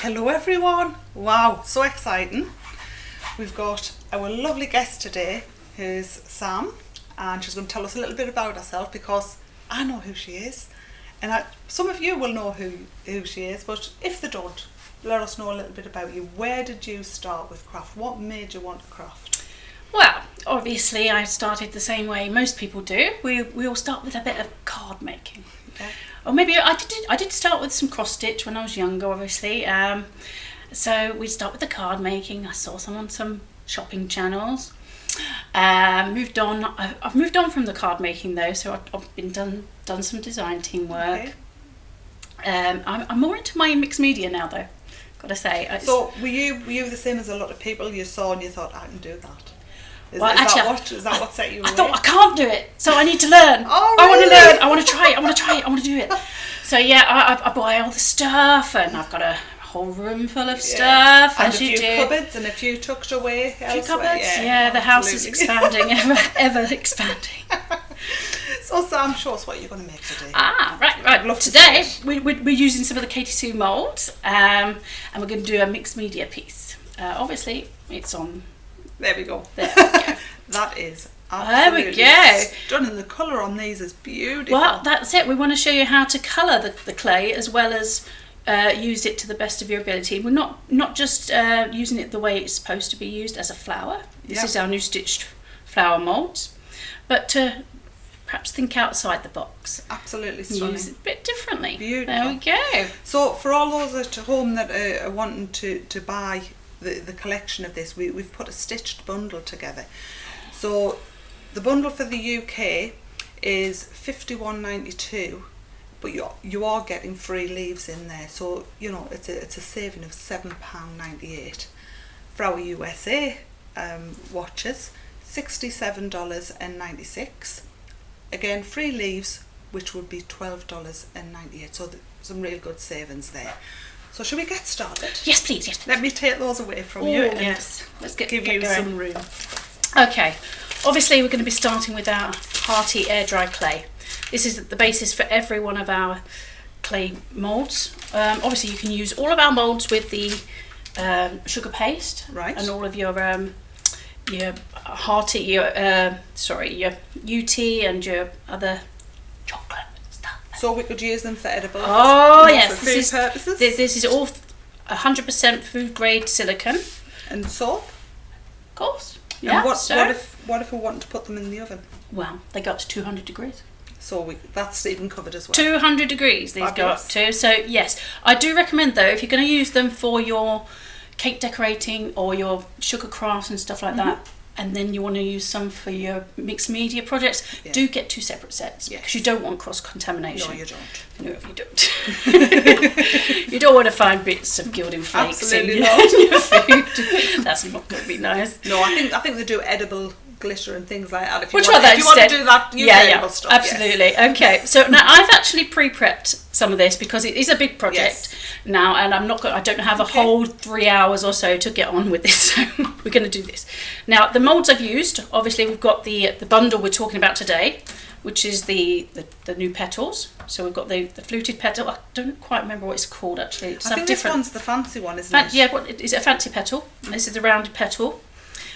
Hello everyone. Wow, so exciting. We've got our lovely guest today, who's Sam, and she's going to tell us a little bit about herself because I know who she is, and some of you will know who she is, but if they don't, let us know a little bit about you. Where did you start with craft? What made you want to craft? Well, obviously I started the same way most people do. We all start with a bit of card making. Yeah. Or maybe I did start with some cross stitch when I was younger, obviously. So we'd start with the card making. I saw some on some shopping channels. Moved on. I've moved on from the card making though, so I've been done some design team work. Okay. I'm more into my mixed media now though. Gotta say. So were you the same as a lot of people? You saw and you thought, I can do that. Is that what set you away? I thought I can't do it, so I need to learn. Oh, really? I want to learn. I want to do it. So yeah, I buy all the stuff, and I've got a whole room full of stuff. And a few cupboards and a few tucked away. A few cupboards. Yeah, the house is expanding, ever expanding. So Sam, show us what you're going to make today. Right. Today we're using some of the Katy Sue Moulds, and we're going to do a mixed media piece. Obviously, it's on. There we go. That is absolutely stunning. The colour on these is beautiful. Well, that's it. We want to show you how to colour the clay as well as use it to the best of your ability. We're not just using it the way it's supposed to be used as a flower. This is our new stitched flower moulds. But to perhaps think outside the box. Absolutely stunning. Use it a bit differently. Beautiful. There we go. So for all those at home that are wanting to buy the collection of this, we've put a stitched bundle together. So the bundle for the UK is $51.92, but you are getting free leaves in there, so you know it's a saving of £7.98. For our USA watchers, $67.96. Again, free leaves, which would be $12.98. So some real good savings there. So should we get started? Yes, please. Let me take those away from you. Yes. Let's give you going. some room. Okay. Obviously, we're going to be starting with our hearty air dry clay. This is the basis for every one of our clay moulds. Obviously, you can use all of our moulds with the sugar paste, right? And all of your hearty, your UT and your other chocolate. So we could use them for edible. Oh yes, for food purposes. This is all 100% food grade silicone. And soap. Of course. Yeah. And what if we want to put them in the oven? Well, they go up to 200 degrees. So that's even covered as well. 200 degrees these go up to. So yes, I do recommend though, if you're going to use them for your cake decorating or your sugar crafts and stuff like that, and then you want to use some for your mixed media projects, do get two separate sets because you don't want cross-contamination. No, you don't. No, you don't. You don't want to find bits of gilding flakes in your food. That's not going to be nice. No, I think they do edible glitter and things like that. If you Want to do that, use edible stuff. Absolutely. Yes. Okay, so now I've actually pre-prepped some of this because it is a big project now, and I don't have a whole 3 hours or so to get on with this. So we're going to do this. Now the moulds I've used, obviously we've got the bundle we're talking about today, which is the new petals. So we've got the fluted petal. I don't quite remember what it's called actually. I think this one's the fancy one, isn't it? Yeah, is it a fancy petal? And this is the rounded petal.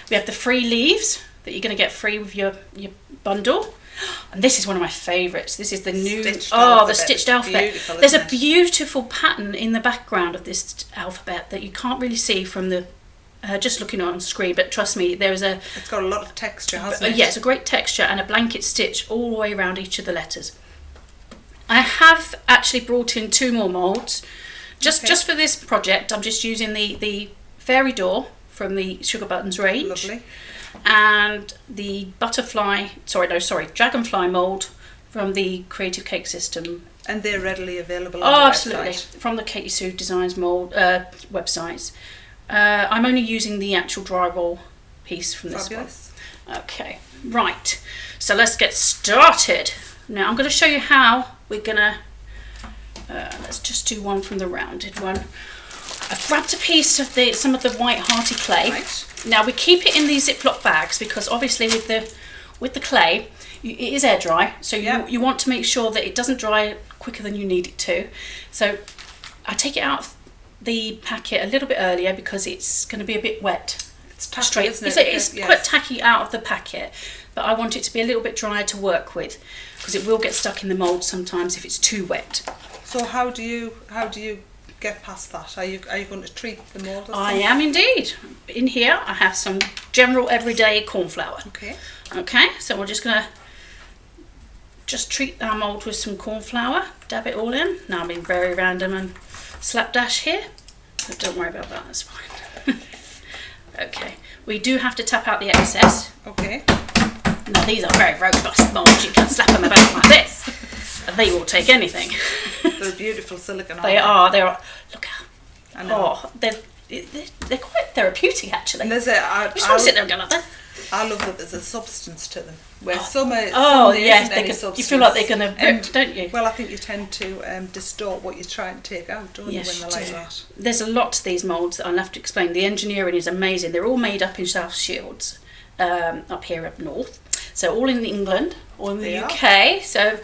We have the free leaves that you're going to get free with your bundle. And this is one of my favourites. This is the new stitched alphabet. There's a beautiful pattern in the background of this alphabet that you can't really see from the just looking on screen, but trust me, it's got a lot of texture, hasn't it? Yeah, it's a great texture and a blanket stitch all the way around each of the letters. I have actually brought in 2 more moulds just for this project. I'm just using the fairy door from the Sugar Buttons range. Lovely. And the dragonfly mould from the Creative Cake System. And they're readily available on the absolutely, website. From the Katy Sue Designs mould websites. I'm only using the actual drywall piece from this one. Okay, right. So let's get started. Now I'm going to show you how we're going to. Let's just do one from the rounded one. I've grabbed a piece of some of the white hearty clay. Right. Now we keep it in these Ziploc bags because obviously with the clay it is air dry, so you want to make sure that it doesn't dry quicker than you need it to. So I take it out the packet a little bit earlier because it's going to be a bit wet. It's tacky, isn't it? It's quite tacky out of the packet, but I want it to be a little bit drier to work with because it will get stuck in the mould sometimes if it's too wet. So how do you get past that? Are you going to treat the mould? I am indeed. In here I have some general everyday corn flour. Okay. Okay, so we're just going to treat our mould with some corn flour, dab it all in. Now I'm being very random and slapdash here, but don't worry about that, that's fine. Okay, we do have to tap out the excess. Okay. Now these are very robust moulds, you can slap them about like this, and they will take anything. They're beautiful silicone. They are, look how, I know. oh, they're quite therapeutic actually. And there's You just want to sit there and go like this. I love that there's a substance to them. Where some yes, you feel like they're going to rip, don't you? Well, I think you tend to distort what you're trying to take out, don't you, when they're like that? There's a lot to these moulds that I'll have to explain. The engineering is amazing. They're all made up in South Shields, up here up north. So all in England, all in the UK. So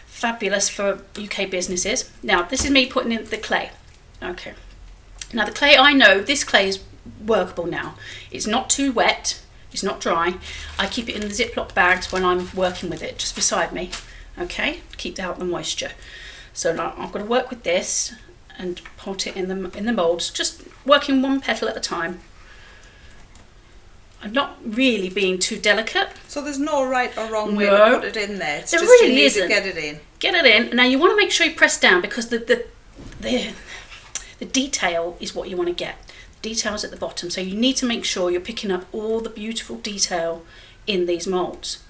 fabulous for UK businesses. Now, this is me putting in the clay. Okay. Now, the clay, I know this clay is workable now. It's not too wet. It's not dry. I keep it in the Ziploc bags when I'm working with it, just beside me, okay? Keep out the moisture. So now I'm going to work with this and pot it in the moulds, just working one petal at a time. I'm not really being too delicate. So there's no right or wrong way to put it in there. It's there just really you need isn't. to get it in. Get it in. Now you want to make sure you press down because the detail is what you want to get. Details at the bottom, so you need to make sure you're picking up all the beautiful detail in these moulds,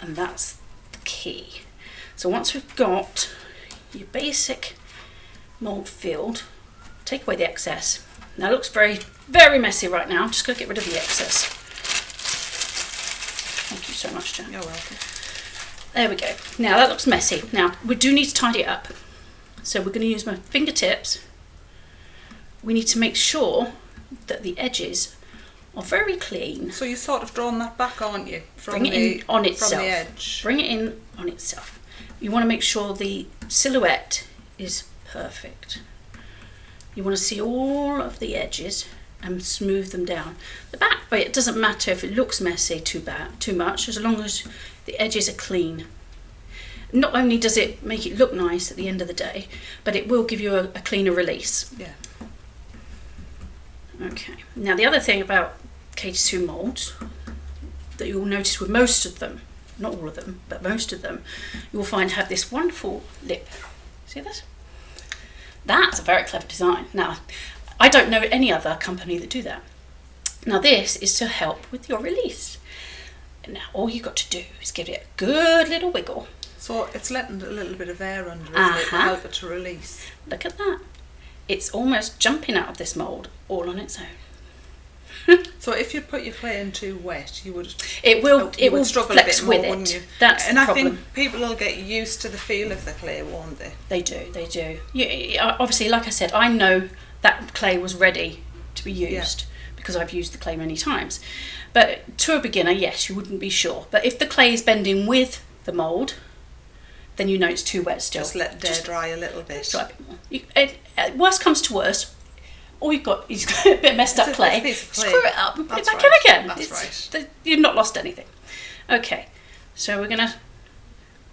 and that's the key. So once we've got your basic mould filled, take away the excess. Now it looks very, very messy right now. I'm just going to get rid of the excess. Thank you so much, Jan. You're welcome. There we go. Now that looks messy. Now we do need to tidy it up, so we're going to use my fingertips. We need to make sure that the edges are very clean. So you're sort of drawing that back, aren't you? Bring it in on itself. From the edge. Bring it in on itself. You want to make sure the silhouette is perfect. You want to see all of the edges and smooth them down. The back bit, it doesn't matter if it looks messy too much, as long as the edges are clean. Not only does it make it look nice at the end of the day, but it will give you a cleaner release. Yeah. Okay, now the other thing about Katy Sue moulds that you'll notice with most of them, not all of them, but most of them, you'll find have this wonderful lip. See this? That's a very clever design. Now, I don't know any other company that do that. Now this is to help with your release. Now all you've got to do is give it a good little wiggle. So it's letting a little bit of air under, isn't it, to help it to release. Look at that. It's almost jumping out of this mould all on its own. So if you put your clay in too wet, you would struggle a bit more, with wouldn't you? That's and the I problem. think people will get used to the feel of the clay, won't they? They do. Obviously, like I said, I know that clay was ready to be used because I've used the clay many times. But to a beginner, yes, you wouldn't be sure. But if the clay is bending with the mould, then you know it's too wet still. Just let it dry a little bit. Dry a bit more. Worst comes to worst, all you've got is a bit messed up clay. Screw it up and put it back in again. That's right. You've not lost anything. Okay, so we're going to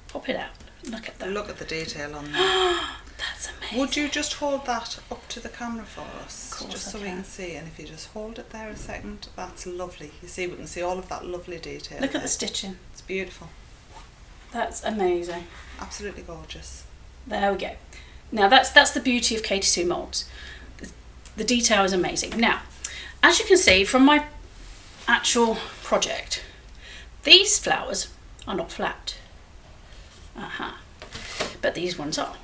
pop it out. Look at that. Look at the detail on that. That's amazing. Would you just hold that up to the camera for us? Of course just I so we can see. And if you just hold it there a second, that's lovely. You see, we can see all of that lovely detail. Look at the stitching. It's beautiful. That's amazing. Absolutely gorgeous. There we go. Now that's the beauty of Katy Sue moulds. The detail is amazing. Now, as you can see from my actual project, these flowers are not flat. But these ones are.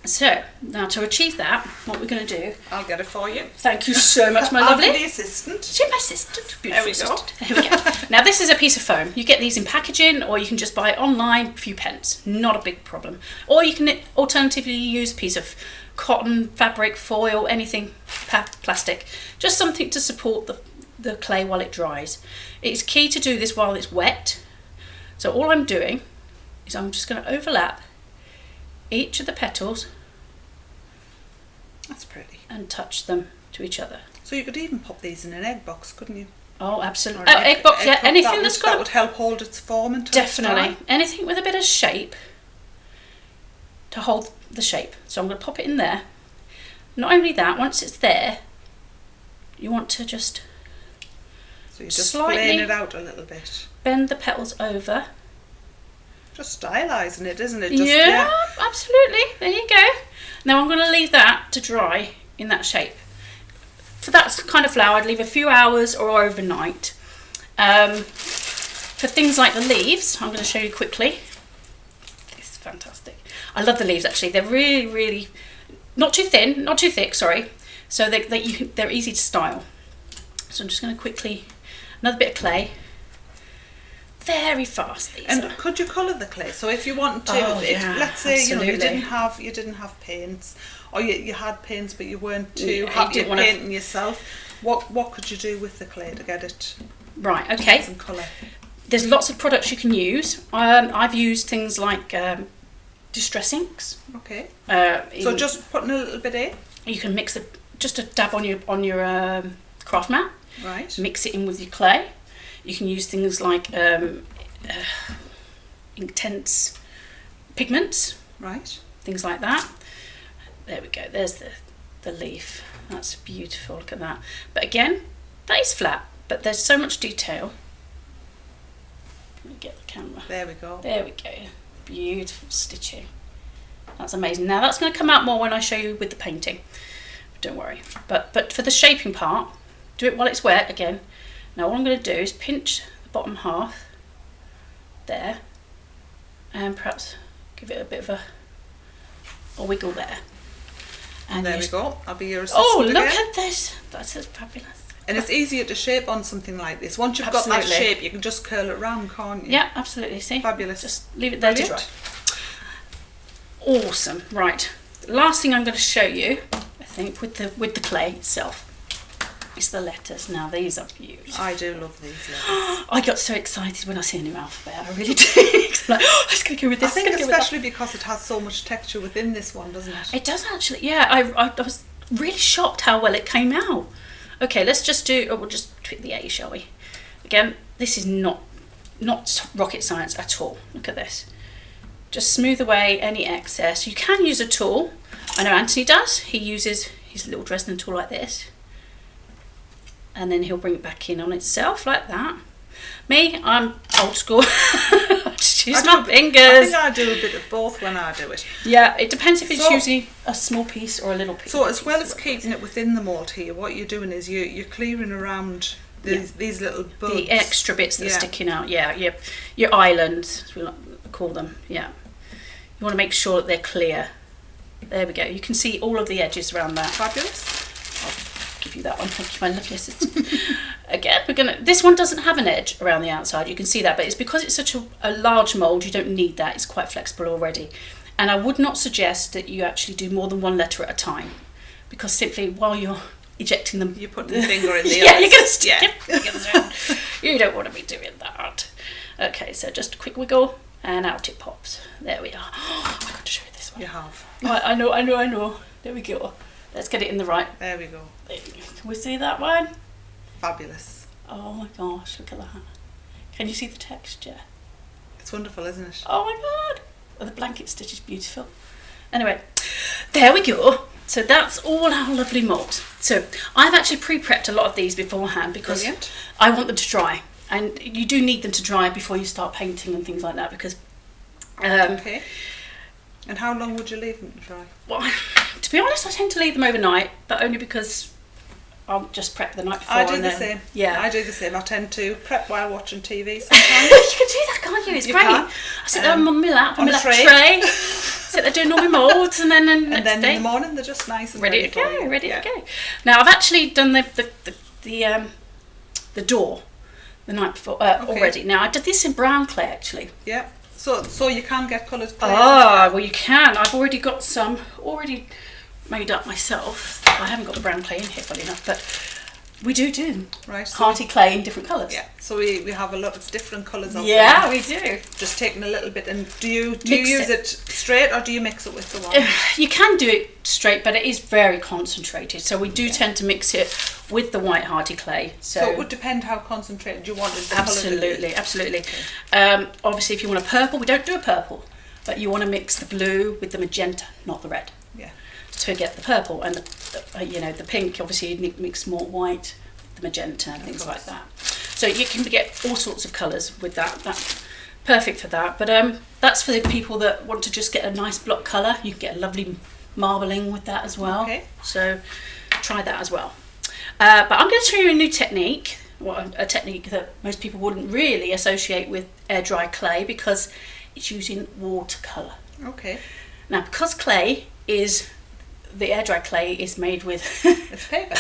So, now to achieve that, what we're going to do... I'll get it for you. Thank you so much, my lovely. I'll be the assistant. She's my assistant. Beautiful assistant. There we go. Now, this is a piece of foam. You get these in packaging, or you can just buy it online, a few pence. Not a big problem. Or you can alternatively use a piece of cotton, fabric, foil, anything, plastic. Just something to support the clay while it dries. It's key to do this while it's wet. So all I'm doing is I'm just going to overlap each of the petals. That's pretty. And touch them to each other. So you could even pop these in an egg box, couldn't you? Oh, absolutely. Oh, egg box, yeah. Anything that would help hold its form until definitely. Anything with a bit of shape to hold the shape. So I'm going to pop it in there. Not only that, once it's there, you want to just so you're just slightly it out a little bit. Bend the petals over. Just stylising it, isn't it? Yeah, absolutely. There you go. Now I'm going to leave that to dry in that shape. For that kind of flower, I'd leave a few hours or overnight. For things like the leaves, I'm going to show you quickly. It's fantastic. I love the leaves actually. They're really, really not too thin, not too thick. Sorry. So they're easy to style. So I'm just going to quickly another bit of clay. Very fast. Could you colour the clay? So if you want to, let's say you didn't have paints, or you had paints but you weren't too happy painting yourself. What could you do with the clay to get it? Right. Okay. Some colour. There's lots of products you can use. I've used things like distress inks. Okay. So just putting a little bit in. You can mix it, just a dab on your craft mat. Right. Mix it in with your clay. You can use things like intense pigments, right? Things like that. There we go. There's the leaf. That's beautiful. Look at that. But again, that is flat, but there's so much detail. Let me get the camera. There we go. There we go. Beautiful stitching. That's amazing. Now that's going to come out more when I show you with the painting. Don't worry. But for the shaping part, do it while it's wet again. Now all I'm going to do is pinch the bottom half there and perhaps give it a bit of a wiggle there. And there we go. I'll be your assistant. Oh, look at this. That's fabulous. And it's easier to shape on something like this. Once you've got that shape, you can just curl it round, can't you? Yeah, absolutely. See? Fabulous. Just leave it there to dry. Awesome. Right. The last thing I'm going to show you, I think, with the clay itself, is the letters. Now these are beautiful. I do love these letters. I got so excited when I see a new alphabet. I really did. I'm like, oh, let's go with this. I think especially because it has so much texture within this one, doesn't it? It does actually. Yeah, I was really shocked how well it came out. Okay, let's just we'll just tweak the A, shall we? Again, this is not rocket science at all. Look at this. Just smooth away any excess. You can use a tool. I know Anthony does. He uses his little Dresden tool like this. And then he'll bring it back in on itself like that. Me, I'm old school. Just use my fingers. I think I do a bit of both when I do it. Yeah, it depends if it's using a small piece or a little piece. So as well as keeping it within the mould here, what you're doing is you're clearing around these little buds. The extra bits that are sticking out. Yeah, your islands, as we like to call them. Yeah, you want to make sure that they're clear. There we go. You can see all of the edges around that. Fabulous. Give you that one. Thank you, my lovely assistant. Again, this one doesn't have an edge around the outside. You can see that, but it's because it's such a large mould, you don't need that. It's quite flexible already. And I would not suggest that you actually do more than one letter at a time, because simply while you're ejecting them, you're putting your finger in the yeah, you're going to stick it. You don't want to be doing that. Okay, so just a quick wiggle and out it pops. There we are. Oh, I got to show you this one. You have. I know. There we go. Let's get it in the right. There we go. Can we see that one? Fabulous. Oh my gosh, look at that. Can you see the texture? It's wonderful, isn't it? Oh my god. Oh, the blanket stitch is beautiful. Anyway, there we go. So that's all our lovely molds. So I've actually pre-prepped a lot of these beforehand because I want them to dry. And you do need them to dry before you start painting and things like that because... okay. And how long would you leave them to dry? Well, to be honest, I tend to leave them overnight, but only because I'll just prep the night before. I do the same. Yeah, I do the same. I tend to prep while watching TV sometimes. You can do that, can't you? It's great. I sit there on my lap, on my lap tray, sit there doing all my moulds, and then in the morning they're just nice and ready to go. Ready to go. Now I've actually done the door the night before already. Now I did this in brown clay actually. Yeah. So you can get coloured clay. Well you can. I've already got some made up myself. I haven't got the brown clay in here, funny enough, but We do. Right. So Hearty clay in different colours. yeah. So we have a lot of different colours of Yeah, them. we do. Just taking a little bit, and do you Mix use it. it straight, or do you mix it with the one? You can do it straight, but it is very concentrated. So we do tend to mix it with the white hearty clay. So it would depend how concentrated you wanted the colour to be. Absolutely. Obviously, if you want a purple, we don't do a purple, but you want to mix the blue with the magenta, not the red. Yeah. To get the purple and the pink. Obviously, you mix more white, the magenta, and things like that. So you can get all sorts of colours with that. That's perfect for that. But that's for the people that want to just get a nice block colour. You can get a lovely marbling with that as well. Okay. So try that as well. But I'm going to show you a new technique. Well, a technique that most people wouldn't really associate with air dry clay because it's using watercolour. Okay. Now, because the air dry clay is made with It's paper.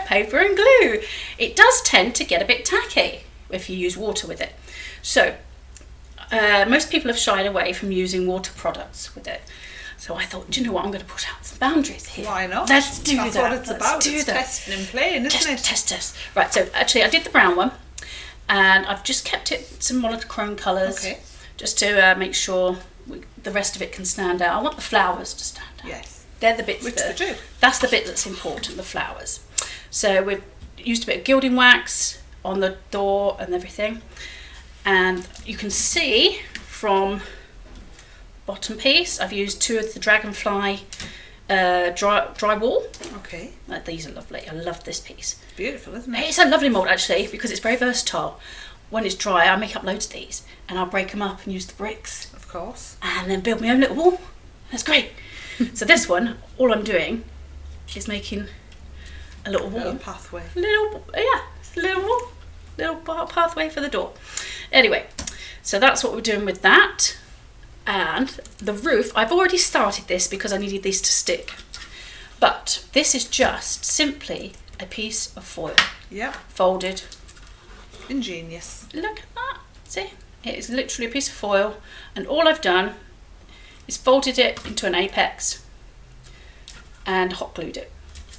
paper and glue. It does tend to get a bit tacky if you use water with it. So most people have shied away from using water products with it. So I thought, do you know what? I'm going to put out some boundaries here. Why not? Let's do That's that. what it's about. It's testing and playing, isn't it? Test. Right. So actually, I did the brown one, and I've just kept it some monochrome colours, Okay. just to make sure the rest of it can stand out. I want the flowers to stand out. Yes. They're the bits Which they do. That's the bit that's important, the flowers. So we've used a bit of gilding wax on the door and everything. And you can see from the bottom piece, I've used 2 of the dragonfly drywall. Okay. These are lovely. I love this piece. Beautiful, isn't it? It's a lovely mould actually because it's very versatile. When it's dry, I make up loads of these and I'll break them up and use the bricks. Of course. And then build my own little wall. That's great. So this one, all I'm doing is making a little wall. A little pathway. Little wall. Little pathway for the door. Anyway, so that's what we're doing with that. And the roof, I've already started this because I needed these to stick. But this is just simply a piece of foil. Yeah. Folded. Ingenious. Look at that. See? It is literally a piece of foil. And all I've done is folded it into an apex and hot glued it.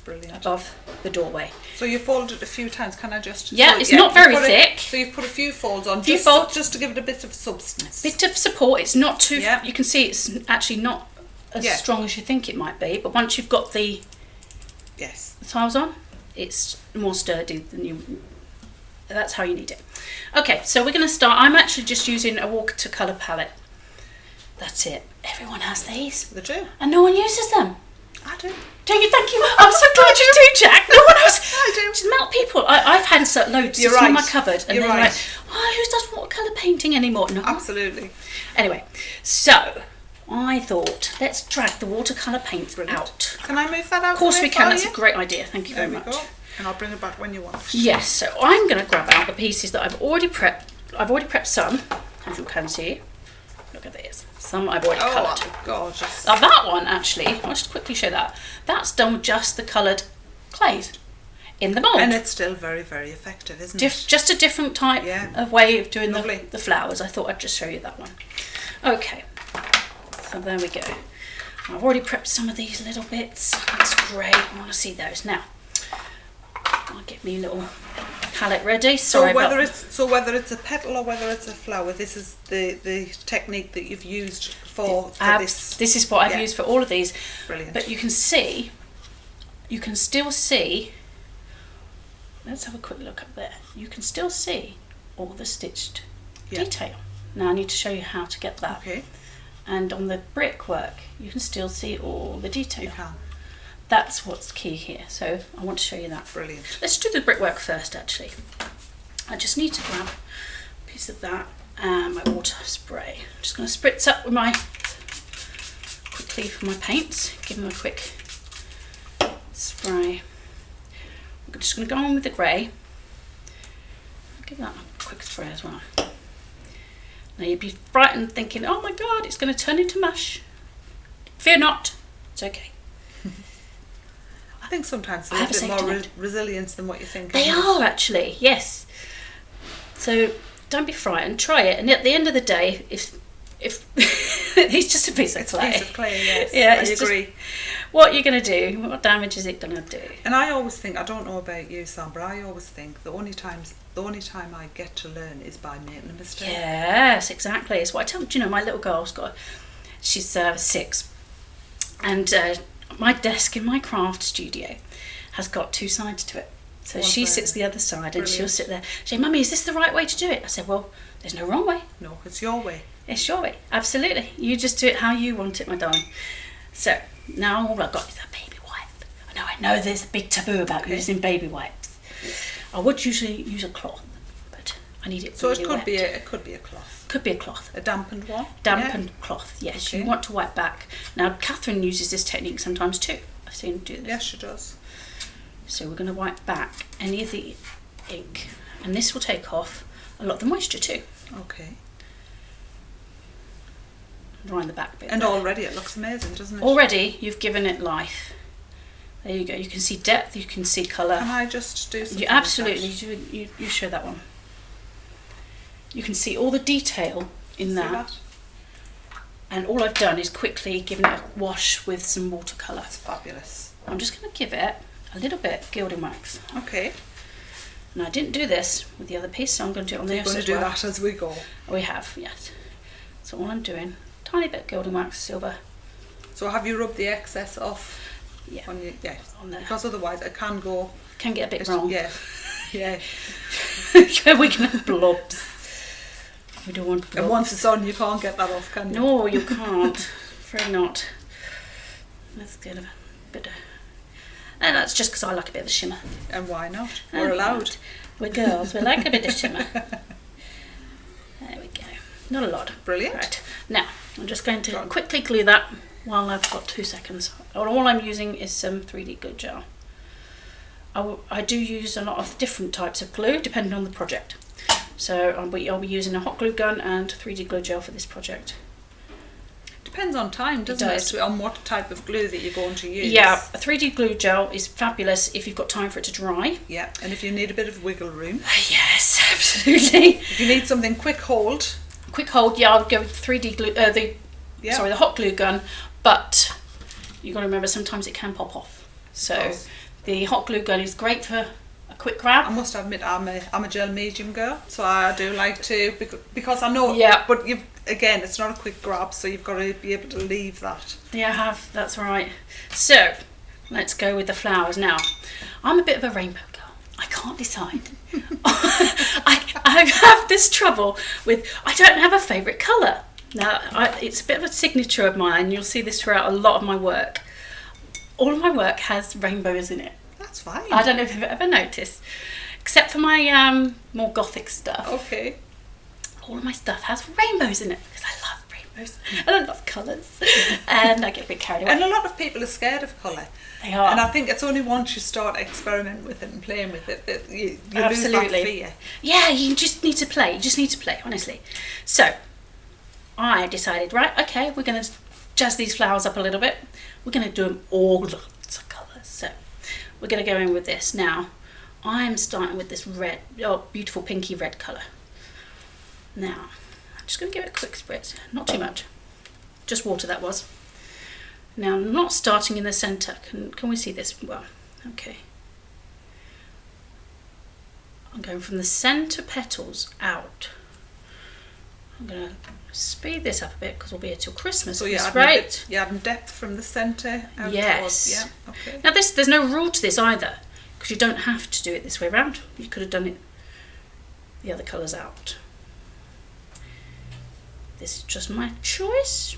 Brilliant. Above the doorway. So you folded it a few times. Can I just? Yeah, it's not very thick. So you've put a few folds on, Few just, folds. just to give it a bit of substance. Bit of support. It's not too. Yeah. You can see it's actually not as strong as you think it might be. But once you've got the tiles on, it's more sturdy than you. That's how you need it. Okay, so we're going to start. I'm actually just using a watercolour palette. That's it. Everyone has these. They do. And no one uses them. I do. Do you? Thank you. I'm so glad you do, Jack. No one else. I do. Just melt people. I've had loads You're sitting in right. my cupboard, and You're they're right. like, "Oh, who does watercolor painting anymore?" No. Absolutely. Anyway, so I thought let's drag the watercolor paints out. Can I move that out? Of course for we me can. for That's you? a great idea. Thank you There very we much. go. And I'll bring it back when you want. Yes. So I'm going to grab out the pieces that I've already prepped. I've already prepped some, as you can see. Look at this. Some I've already coloured. Oh, gorgeous. Now that one actually, I'll just quickly show that. That's done with just the coloured clays in the mould. And it's still very, very effective, isn't it? Just a different type of way of doing the flowers. I thought I'd just show you that one. Okay, so there we go. I've already prepped some of these little bits. That's great. I want to see those now. I'll get me a little palette ready. So whether it's a petal or whether it's a flower, this is the technique that you've used for this. This is what I've used for all of these. Brilliant. But you can still see. Let's have a quick look up there. You can still see all the stitched detail. Now I need to show you how to get that. Okay. And on the brickwork, you can still see all the detail. You can. That's what's key here. So I want to show you that. Brilliant. Let's do the brickwork first actually. I just need to grab a piece of that and my water spray. I'm just going to spritz up with quickly for my paints. Give them a quick spray. I'm just going to go on with the grey. Give that a quick spray as well. Now you'd be frightened thinking, oh my god, it's going to turn into mush. Fear not, it's okay. I think sometimes they're a bit more resilience than what you think. They are actually, yes. So don't be frightened, try it, and at the end of the day, if It's just a piece of clay. It's a piece of clay, yes. Yeah, I agree. What you're going to do, what damage is it going to do? And I always think, I don't know about you, Sam, but I always think the only time I get to learn is by making a mistake. Yes, exactly. It's what I tell you. My little girl's she's 6, and my desk in my craft studio has got 2 sides to it. So she sits the other side. Brilliant. And she'll sit there. She'll say, Mummy, is this the right way to do it? I said, well, there's no wrong way. No, it's your way. It's your way, absolutely. You just do it how you want it, my darling. So now all I've got is a baby wipe. I know there's a big taboo about using baby wipes. I would usually use a cloth, but I need it. So really it could wet. be a cloth. Could be a cloth. A dampened one. Dampened cloth. Yes, okay. You want to wipe back. Now Catherine uses this technique sometimes too. I've seen her do this. Yes, she does. So we're going to wipe back any of the ink, and this will take off a lot of the moisture too. Okay. Drying the back bit. And already it looks amazing, doesn't it? Already you've given it life. There you go. You can see depth. You can see colour. Can I just do something? You absolutely. You show that one. You can see all the detail in that. And all I've done is quickly given it a wash with some watercolour. That's fabulous. I'm just going to give it a little bit of gilding wax. Okay. And I didn't do this with the other piece, so I'm going to do it on this as well. We're going to do that as we go. We have, yes. So all I'm doing, tiny bit of gilding wax, silver. So have you rubbed the excess off? Yeah. On there. Because otherwise it can go... Can get a bit wrong. Yeah. Yeah. We can have blobs. We don't want blobs. And once it's on, you can't get that off, can you? No, you can't. Afraid not. Let's get a bit of... And that's just because I like a bit of a shimmer. And why not? We're allowed. We're girls. We like a bit of shimmer. There we go. Not a lot. Brilliant. Right. Now, I'm just going to quickly glue that while I've got 2 seconds. All I'm using is some 3D glue gel. I do use a lot of different types of glue depending on the project. So I'll be using a hot glue gun and 3D glue gel for this project. Depends on time, doesn't it? On what type of glue that you're going to use. Yeah, a 3D glue gel is fabulous if you've got time for it to dry. Yeah, and if you need a bit of wiggle room. Yes, absolutely. If you need something quick hold. Quick hold, yeah, I'll go with 3D glue, the hot glue gun, but you've got to remember sometimes it can pop off. So the hot glue gun is great for a quick grab. I must admit I'm a gel medium girl, so I do like to, because I know, but again, it's not a quick grab, so you've got to be able to leave that. Yeah, I have, that's right. So let's go with the flowers now. I'm a bit of a rainbow girl. I can't decide. I have this trouble with, I don't have a favourite colour. Now, it's a bit of a signature of mine. You'll see this throughout a lot of my work. All of my work has rainbows in it. That's fine. I don't know if you've ever noticed. Except for my more gothic stuff. Okay. All of my stuff has rainbows in it because I love rainbows and I love colours. And I get a bit carried away. And a lot of people are scared of colour. They are. And I think it's only once you start experimenting with it and playing with it that you lose that fear. Yeah, you just need to play. You just need to play, honestly. So, I decided, right, okay, we're going to jazz these flowers up a little bit. We're going to do them all lots of colours. So, we're going to go in with this. Now, I'm starting with this red, beautiful pinky red colour. Now, I'm just going to give it a quick spritz. Not too much. Just water that was. Now, I'm not starting in the centre. Can we see this? Well, okay. I'm going from the centre petals out. I'm going to speed this up a bit because we'll be here till Christmas. So you're adding depth from the centre out. Yes. Towards, okay. Now, there's no rule to this either because you don't have to do it this way around. You could have done it the other colours out. This is just my choice.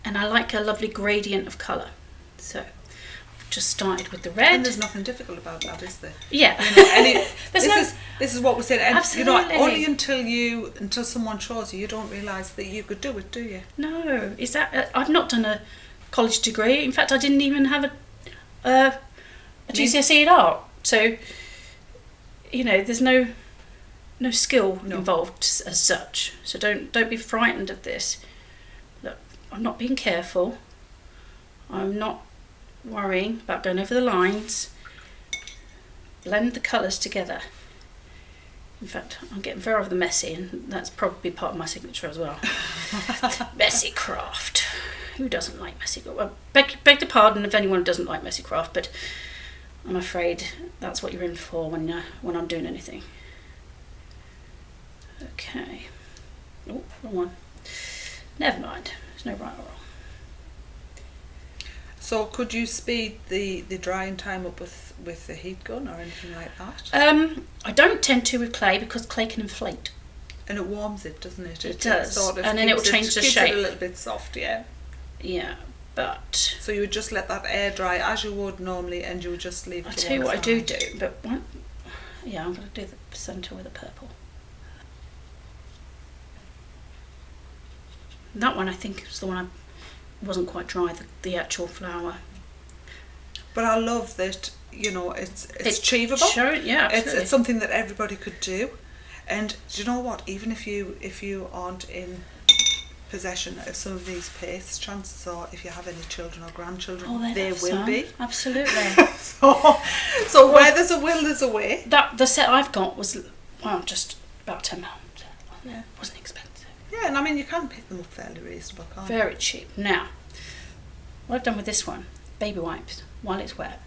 And I like a lovely gradient of colour. So I've just started with the red. And there's nothing difficult about that, is there? Yeah. You know, this is what we're saying. And absolutely. You know, only until someone shows you don't realise that you could do it, do you? No. Is that I've not done a college degree. In fact, I didn't even have a GCSE in art. So, you know, there's no skill involved as such. So don't be frightened of this. Look, I'm not being careful. I'm not worrying about going over the lines. Blend the colours together. In fact, I'm getting very messy, and that's probably part of my signature as well. Messy craft. Who doesn't like messy craft? Well, beg your pardon if anyone doesn't like messy craft, but I'm afraid that's what you're in for when I'm doing anything. Okay. Oh, wrong one. Never mind. There's no right or wrong. So could you speed the drying time up with the heat gun or anything like that? I don't tend to with clay because clay can inflate. And it warms it, doesn't it? It does. Sort of and then it will change the shape. It a little bit soft, yeah. Yeah, but... So you would just let that air dry as you would normally, and you would just leave it I'll to tell you one what I side. do, but yeah, I'm going to do the centre with the purple. That one I think is the one I wasn't quite dry, the actual flower. But I love that, you know, it's achievable. Sure, yeah, absolutely. It's something that everybody could do. And do you know what? Even if you aren't in possession of some of these pastes, chances are, if you have any children or grandchildren, they will be. Absolutely. so where there's a will, there's a way. The set I've got was just about £10. Yeah, it wasn't expensive. Yeah, and I mean you can pick them up fairly reasonable, can't you? Very cheap. Now, what I've done with this one, baby wipes, while it's wet,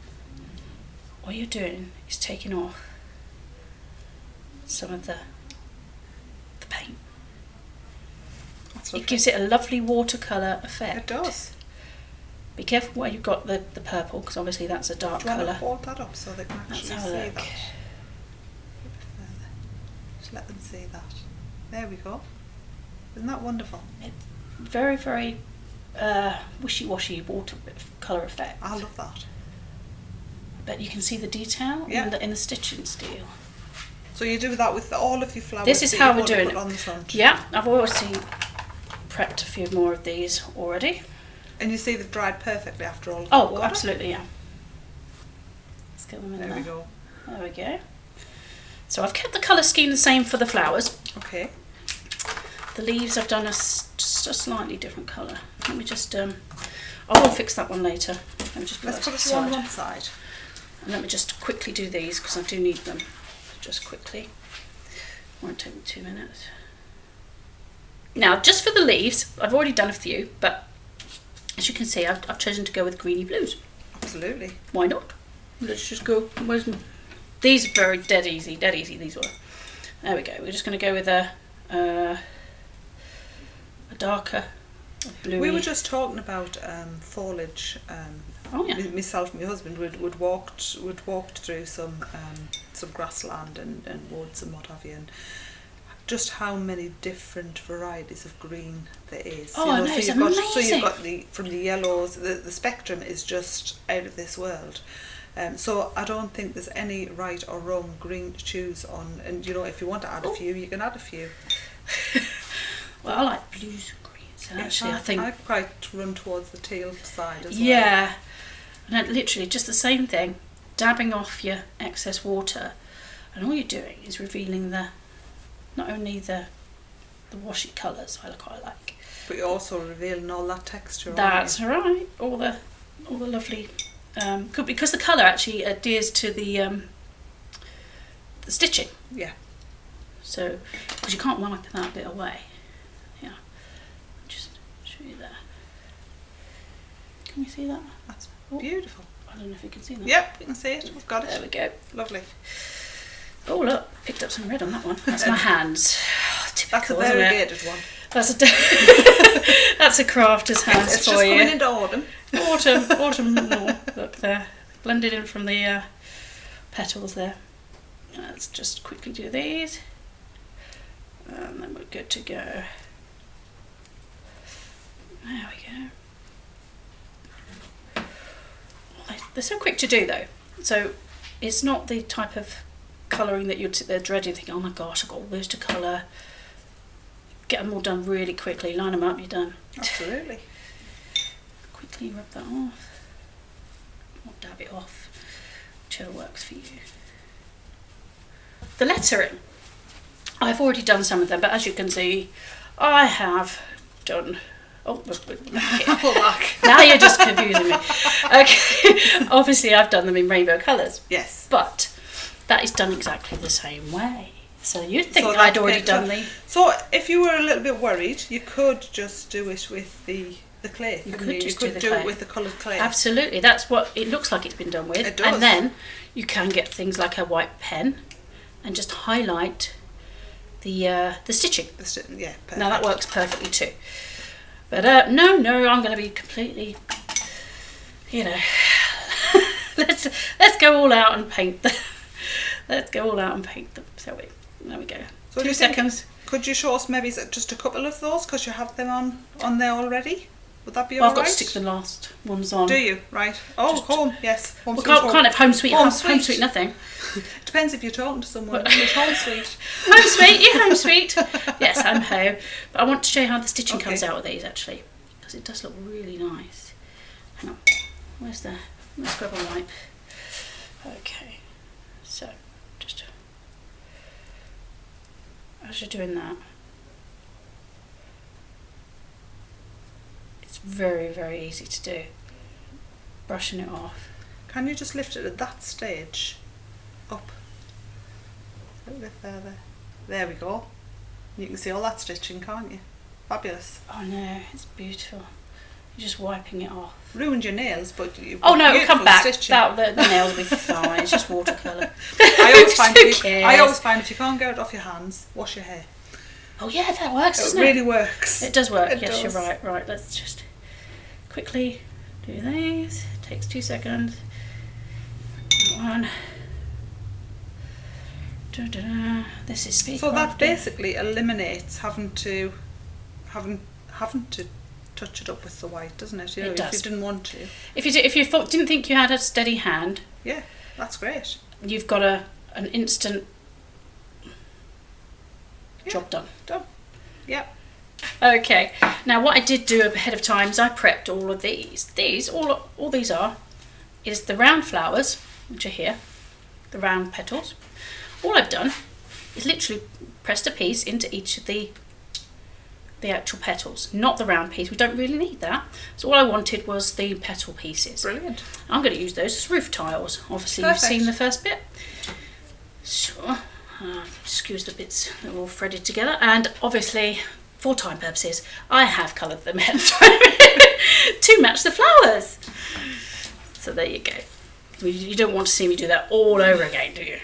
all you're doing is taking off some of the paint. It gives it a lovely watercolour effect. It does. Be careful where you've got the purple, because obviously that's a dark colour. Do you want to hold that up so they can actually see that? Just let them see that. There we go. Isn't that wonderful? It's very, very wishy-washy watercolour effect. I love that. But you can see the detail in the stitching steel. So you do that with all of your flowers. This is how we're doing it. On the front. Yeah, I've already prepped a few more of these already. And you see they've dried perfectly after all of the water? Absolutely, yeah. Let's get them in there. There we go. There we go. So I've kept the colour scheme the same for the flowers. Okay. The leaves I've done just a slightly different colour. Let me just, I will fix that one later. Let me just Let's put it on one side. And let me just quickly do these because I do need them. Just quickly. Won't take me 2 minutes. Now, just for the leaves, I've already done a few, but as you can see, I've chosen to go with greeny blues. Absolutely. Why not? Let's just go. These are very dead easy, these were. There we go. We're just going to go with a darker bluey. We were just talking about foliage. Myself and my husband would walked through some grassland and woods and what have you, and just how many different varieties of green there is. Oh, I know, it's amazing. So you've got from the yellows, the spectrum is just out of this world. So I don't think there's any right or wrong green to choose on. And you know, if you want to add a few, you can add a few. Well, I like blues and greens. And actually, I think I quite run towards the teal side as well. Yeah, and literally just the same thing, dabbing off your excess water, and all you're doing is revealing not only the washy colours I quite like, but you're also revealing all that texture. That's right, all the lovely. Because the colour actually adheres to the stitching. Yeah. So, because you can't wipe that bit away. Yeah. Just show you there. Can you see that? That's beautiful. I don't know if you can see that. Yep, you can see it. We've got it. There we go. Lovely. Oh look, picked up some red on that one. That's my hands. Oh, typical, that's a variegated one. That's that's a crafter's hands it's for just you. Coming into autumn. Autumn. No, look there, blended in from the petals there. Let's just quickly do these, and then we're good to go. There we go. They're so quick to do though, so it's not the type of colouring that you'd sit there dreading, thinking, oh my gosh, I've got all those to colour. Get them all done really quickly, line them up, you're done. Absolutely. Quickly rub that off, or dab it off, whichever works for you. The lettering, I've already done some of them, but as you can see, I have done. Oh, now you're just confusing me. Okay, obviously I've done them in rainbow colours. Yes. But that is done exactly the same way. So you'd think So I'd already done the... So if you were a little bit worried, you could just do it with the clay. You could just do the clay. it with the coloured clay. Absolutely, that's what it looks like it's been done with. It does. And then you can get things like a white pen and just highlight the stitching. Yeah, perfect. Now that works perfectly too. But no, I'm going to be completely, you know, let's go all out and paint them. Let's go all out and paint them. So there we go. So 2 seconds. Could you show us maybe just a couple of those because you have them on there already? Would that be Well, alright? I've got to stick the last ones on. Do you? Right. Oh, Just- home. Yes. Home We sweet can't have home sweet, home sweet nothing. Depends if you're talking to someone. It's home sweet. Home sweet, you home sweet. Yes, I'm home. But I want to show you how the stitching Okay. comes out of these actually, because it does look really nice. Hang on, let's grab a wipe. Okay, so just as you're doing that, it's very, very easy to do. Brushing it off. Can you just lift it at that stage up a little bit further? There we go. You can see all that stitching, can't you? Fabulous. Oh no, it's beautiful. You're just wiping it off. Ruined your nails, but you've Oh got no, it'll beautiful come back. stitching. The nails will be fine. It's just watercolour. I Who always find if you can't get it off your hands, wash your hair. Oh yeah, that works, It doesn't really it? works. It does work. It Yes, does. you're right. Right, let's just quickly do these. Takes 2 seconds. One. Da-da-da. This is speed. So that crafting. basically eliminates having to touch it up with the white, doesn't it? You know, It does. if you didn't want to. If you didn't think you had a steady hand, Yeah, that's great. you've got an instant job done. Done. Yep. Okay. Now what I did do ahead of time is I prepped all of these. All these is the round flowers, which are here, the round petals. All I've done is literally pressed a piece into each of the actual petals, not the round piece. We don't really need that. So all I wanted was the petal pieces. Brilliant. I'm going to use those as roof tiles. Obviously Perfect. You've seen the first bit. So, excuse the bits that are all threaded together. And obviously, for time purposes, I have coloured them in to match the flowers. So there you go. You don't want to see me do that all over again, do you?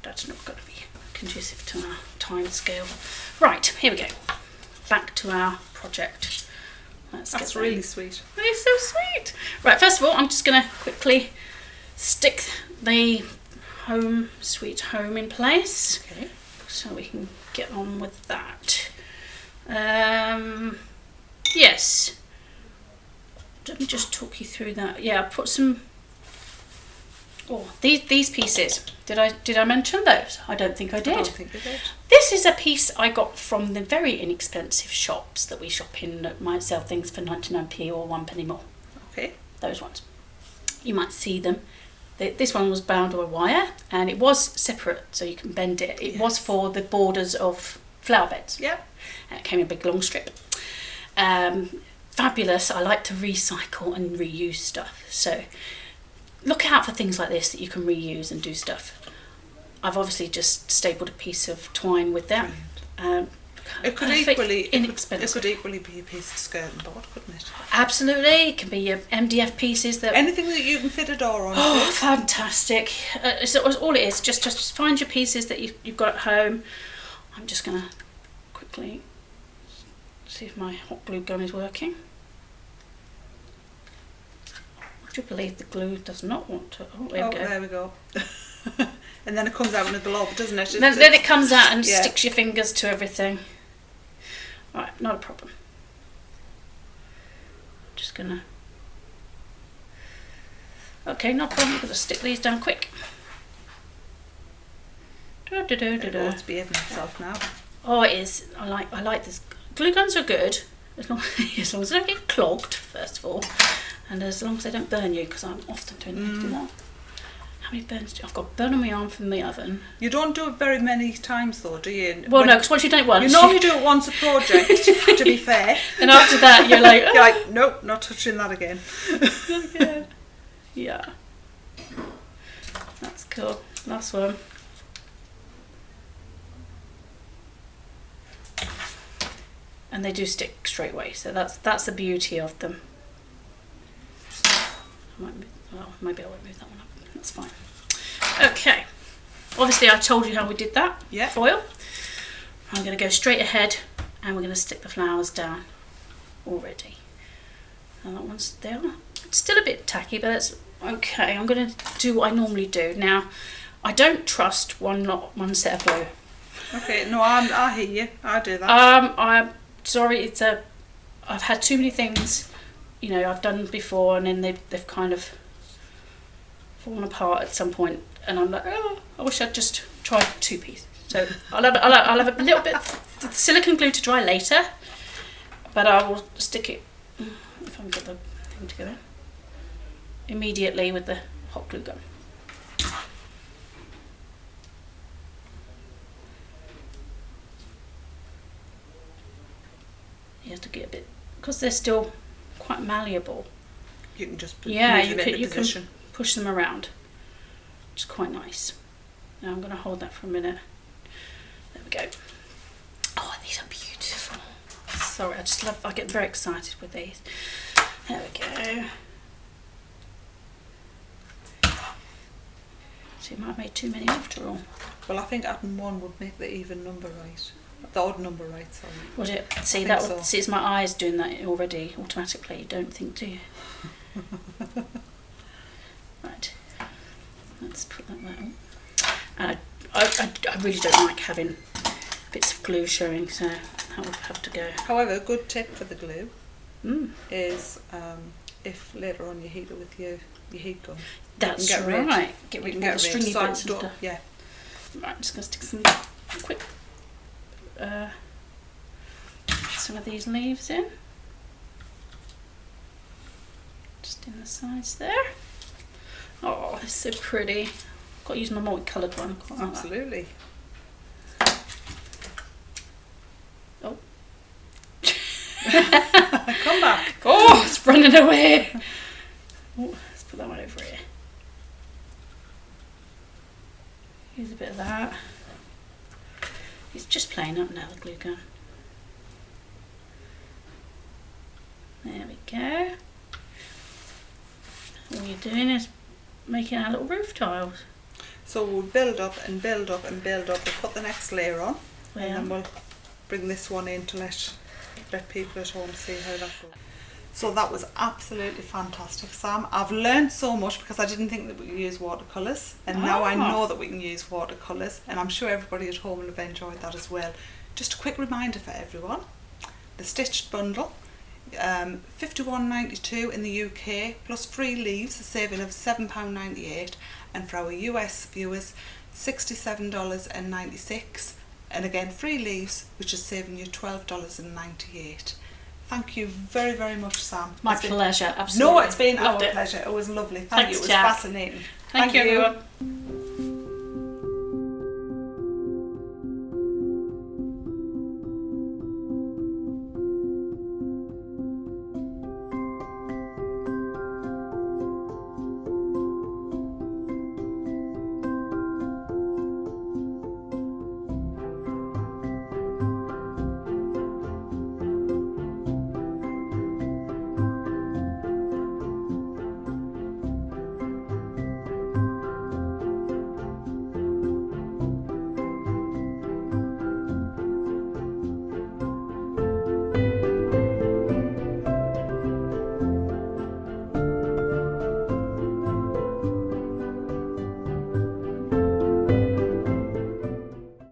That's not going to be conducive to our time scale. Right, here we go. Back to our project. That's really sweet. It's so sweet. Right, first of all, I'm just going to quickly stick the home sweet home in place. Okay. So we can get on with that. Yes. Let me just talk you through that. Yeah, I put some. Oh, these pieces. Did I mention those? I don't think I did. I don't think you did. This is a piece I got from the very inexpensive shops that we shop in that might sell things for 99p or 1p more. Okay. Those ones. You might see them. This one was bound with wire and it was separate so you can bend it. It was for the borders of flower beds. Yeah. And it came in a big long strip. Fabulous. I like to recycle and reuse stuff. So look out for things like this that you can reuse and do stuff. I've obviously just stapled a piece of twine with that. It could Perfect, equally inexpensive. be a piece of skirt and board, couldn't it? Absolutely. It can be your MDF pieces that. Anything that you can fit a door on. Oh, fantastic! So all it is, just find your pieces that you've got at home. I'm just gonna quickly see if my hot glue gun is working. Would you believe the glue does not want to? Oh, there we go. There we go. And then it comes out in a glob, doesn't it? Then it comes out and yeah. sticks your fingers to everything. Right, not a problem. Just gonna. Okay, no problem. I'm gonna stick these down quick. It's behaving itself now. Oh, it is. I like this. Glue guns are good as long as they don't get clogged first of all, and as long as they don't burn you, because I'm often doing that. How many burns? I've got burn on my arm from the oven. You don't do it very many times though, do you? Well, no, because once you've done it once, you normally do it once a project. To be fair. and after that you're like, oh. You're like, nope, not touching that again. Yeah. That's cool. Last one. and they do stick straight away. So that's the beauty of them. Maybe I won't move that one up. That's fine. Okay. Obviously, I told you how we did that. Yeah. Foil. I'm going to go straight ahead, and we're going to stick the flowers down already. And that one's there. It's still a bit tacky, but that's okay. I'm going to do what I normally do. Now, I don't trust one set of glue. Okay, no, I hear you. I do that. I'm sorry. I've had too many things, you know, I've done before, and then they've kind of fallen apart at some point, and I'm like, oh, I wish I'd just tried 2 pieces. So I'll have a little bit of silicone glue to dry later, but I will stick it, if I can get the thing together, immediately with the hot glue gun. You have to get a bit, because they're still quite malleable. You can just you can push them around, which is quite nice. Now I'm going to hold that for a minute. There we go. Oh, these are beautiful. Sorry, I get very excited with these. There we go. So you might have made too many after all. Well, I think adding one would make the even number right. The odd number right, sorry. Would it? See, see, it's my eyes doing that already automatically. You don't think, do you? Right. Let's put that there. And I really don't like having bits of glue showing, so that would have to go. However, a good tip for the glue is if later on you heat it with your heat gun. That's right. Get rid of all the stringy bits and stuff. Yeah. Right, I'm just going to stick some of these leaves in. Just in the sides there. Oh, it's so pretty. I've got to use my multicoloured one. Absolutely. Oh. Come back. Oh, it's running away. Oh, let's put that one over here. Use a bit of that. It's just playing up now, the glue gun. There we go. All you're doing is making our little roof tiles. So we'll build up and build up and build up. We'll put the next layer on, and then we'll bring this one in to let people at home see how that goes. So that was absolutely fantastic, Sam. I've learned so much because I didn't think that we could use watercolours, and now I know that we can use watercolours, and I'm sure everybody at home will have enjoyed that as well. Just a quick reminder for everyone, the stitched bundle, $51.92 in the UK, plus free leaves, a saving of £7.98, and for our US viewers, $67.96, and again free leaves, which is saving you $12.98. Thank you very, very much, Sam. My pleasure, absolutely. No, it's been our pleasure. It was lovely. Thank you. It was fascinating. Thank you, everyone.